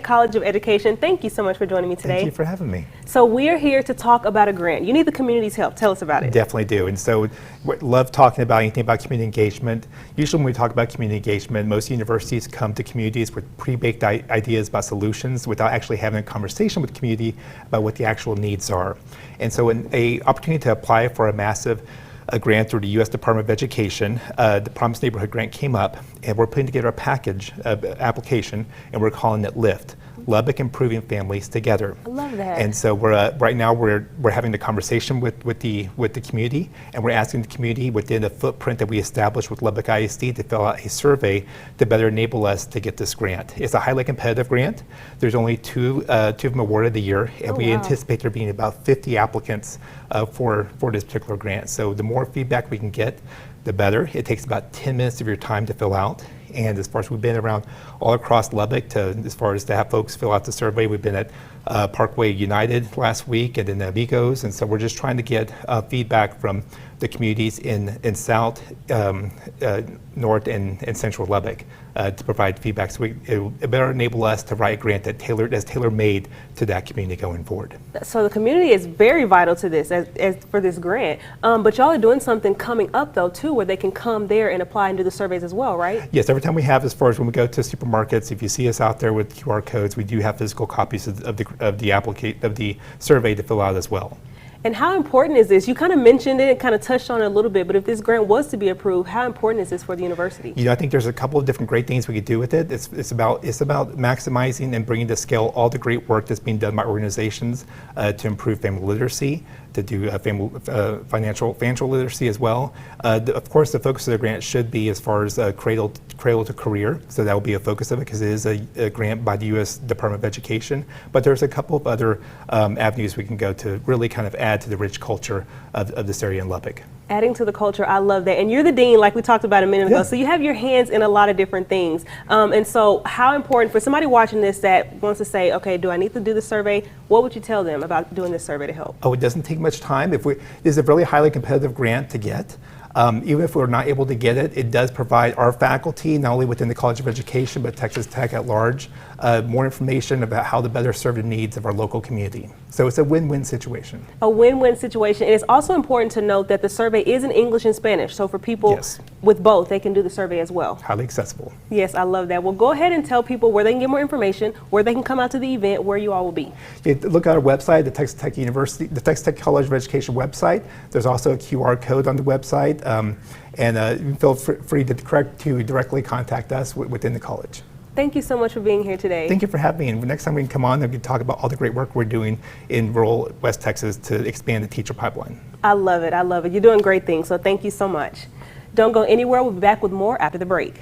College of Education. Thank you so much for joining me today. Thank you for having me. So we're here to talk about a grant. You need the community's help. Tell us about it. Definitely do. And so we love talking about anything about community engagement. Usually when we talk about community engagement, most universities come to communities with pre-baked ideas about solutions without actually having a conversation with the community about what the actual needs are. And so an opportunity to apply for a massive grant through the U.S. Department of Education, the Promised Neighborhood Grant came up, and we're putting together a package application, and we're calling it LIFT. Lubbock Improving Families Together. I love that. And so we're right now we're having the conversation with the community, and we're asking the community within the footprint that we established with Lubbock ISD to fill out a survey to better enable us to get this grant. It's a highly competitive grant. There's only two of them awarded a year, and we anticipate there being about 50 applicants for this particular grant. So the more feedback we can get, the better. It takes about 10 minutes of your time to fill out. And as far as we've been around all across Lubbock, as far as to have folks fill out the survey, we've been at Parkway United last week and then Amigos, and so we're just trying to get feedback from the communities in South, North, and Central Lubbock to provide feedback, so it better enable us to write a grant that's tailor-made to that community going forward. So the community is very vital to this, as for this grant, but y'all are doing something coming up though too, where they can come there and apply and do the surveys as well, right? Yes, every time we have, as far as when we go to supermarkets, if you see us out there with QR codes, we do have physical copies of the survey to fill out as well. And how important is this? You kind of mentioned it, kind of touched on it a little bit, but if this grant was to be approved, how important is this for the university? You know, I think there's a couple of different great things we could do with it. It's about maximizing and bringing to scale all the great work that's being done by organizations to improve family literacy, to do financial literacy as well. Of course, the focus of the grant should be as far as cradle to career, so that will be a focus of it because it is a grant by the U.S. Department of Education. But there's a couple of other avenues we can go to really kind of add to the rich culture of this area in Lubbock. Adding to the culture, I love that. And you're the dean, like we talked about a minute ago, so you have your hands in a lot of different things. And so how important for somebody watching this that wants to say, okay, do I need to do the survey? What would you tell them about doing this survey to help? Oh, it doesn't take much time. This is a really highly competitive grant to get. Even if we're not able to get it, it does provide our faculty, not only within the College of Education, but Texas Tech at large, more information about how to better serve the needs of our local community. So it's a win-win situation. A win-win situation. And it's also important to note that the survey is in English and Spanish. So for people with both, they can do the survey as well. Highly accessible. Yes, I love that. Well, go ahead and tell people where they can get more information, where they can come out to the event, where you all will be. Look at our website, the Texas Tech University, the Texas Tech College of Education website. There's also a QR code on the website. And feel free to directly contact us within the college. Thank you so much for being here today. Thank you for having me. And next time we can come on, we can talk about all the great work we're doing in rural West Texas to expand the teacher pipeline. I love it. I love it. You're doing great things. So thank you so much. Don't go anywhere. We'll be back with more after the break.